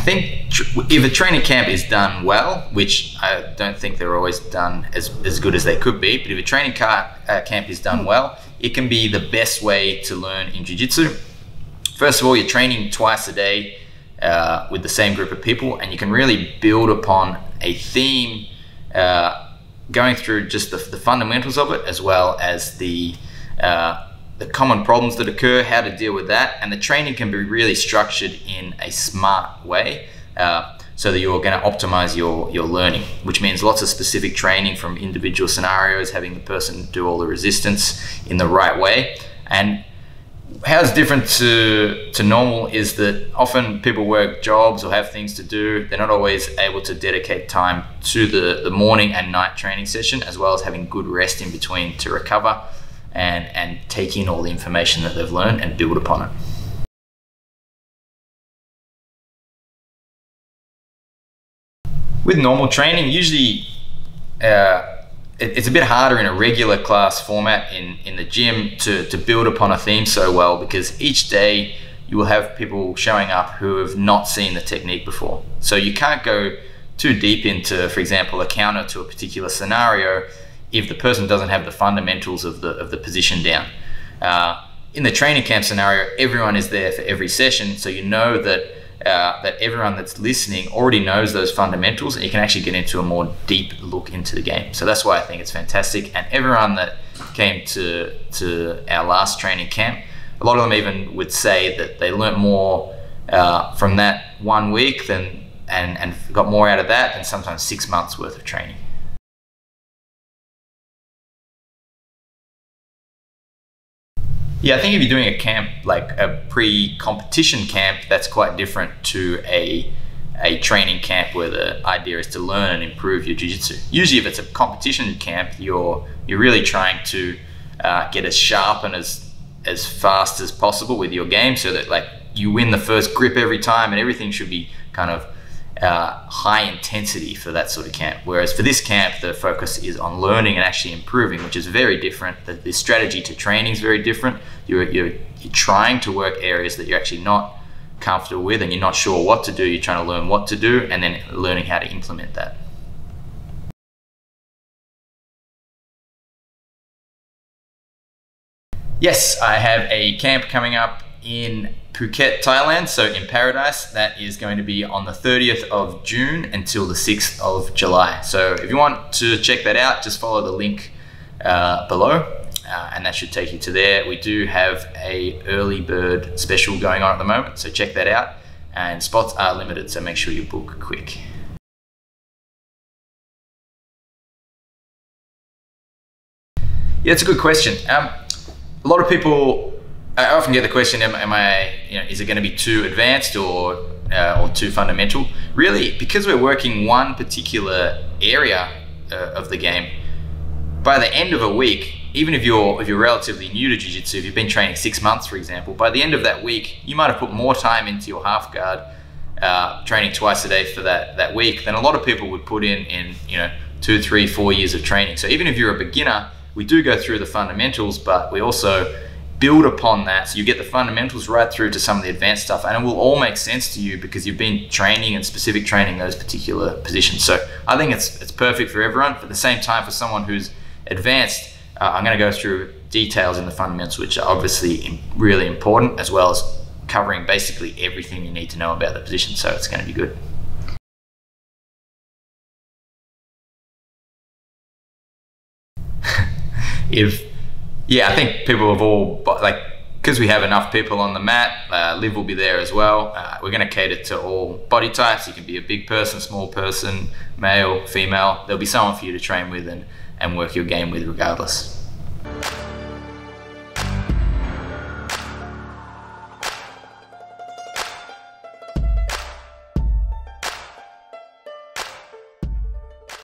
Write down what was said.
think if a training camp is done well, which I don't think they're always done as good as they could be, but if a training camp is done well, it can be the best way to learn in jiu-jitsu. First of all, you're training twice a day with the same group of people, and you can really build upon a theme going through just the fundamentals of it, as well as the common problems that occur, how to deal with that. And the training can be really structured in a smart way so that you're going to optimize your learning, which means lots of specific training from individual scenarios, having the person do all the resistance in the right way. And how it's different to normal is that often people work jobs or have things to do. They're not always able to dedicate time to the morning and night training session, as well as having good rest in between to recover and take in all the information that they've learned and build upon it. With normal training, usually it's a bit harder in a regular class format in the gym to build upon a theme so well, because each day you will have people showing up who have not seen the technique before. So you can't go too deep into, for example, a counter to a particular scenario if the person doesn't have the fundamentals of the position down. In the training camp scenario, everyone is there for every session, so you know that everyone that's listening already knows those fundamentals, and you can actually get into a more deep look into the game. So that's why I think it's fantastic. And everyone that came to our last training camp, a lot of them even would say that they learnt more from that 1 week and got more out of that than sometimes 6 months worth of training. Yeah, I think if you're doing a camp, like a pre-competition camp, that's quite different to a training camp where the idea is to learn and improve your jiu-jitsu. Usually if it's a competition camp, you're really trying to get as sharp and as fast as possible with your game, so that like you win the first grip every time, and everything should be kind of high intensity for that sort of camp. Whereas for this camp, the focus is on learning and actually improving, which is very different. The strategy to training is very different. You're trying to work areas that you're actually not comfortable with and you're not sure what to do. You're trying to learn what to do and then learning how to implement that. Yes, I have a camp coming up in Phuket, Thailand, so in Paradise. That is going to be on the 30th of June until the 6th of July. So if you want to check that out, just follow the link below and that should take you to there. We do have a early bird special going on at the moment, so check that out. And spots are limited, so make sure you book quick. Yeah, it's a good question. A lot of people, I often get the question, is it going to be too advanced or too fundamental? Really, because we're working one particular area of the game, by the end of a week, even if you're relatively new to jiu-jitsu, if you've been training 6 months, for example, by the end of that week, you might have put more time into your half guard, training twice a day for that week, than a lot of people would put in 2, 3, 4 years of training. So even if you're a beginner, we do go through the fundamentals, but we also build upon that, so you get the fundamentals right through to some of the advanced stuff, and it will all make sense to you because you've been training and specific training those particular positions. So I think it's perfect for everyone. But at the same time, for someone who's advanced, I'm going to go through details in the fundamentals, which are obviously really important, as well as covering basically everything you need to know about the position. So it's going to be good. I think people have all, because we have enough people on the mat, Liv will be there as well. We're going to cater to all body types. You can be a big person, small person, male, female. There'll be someone for you to train with and work your game with regardless.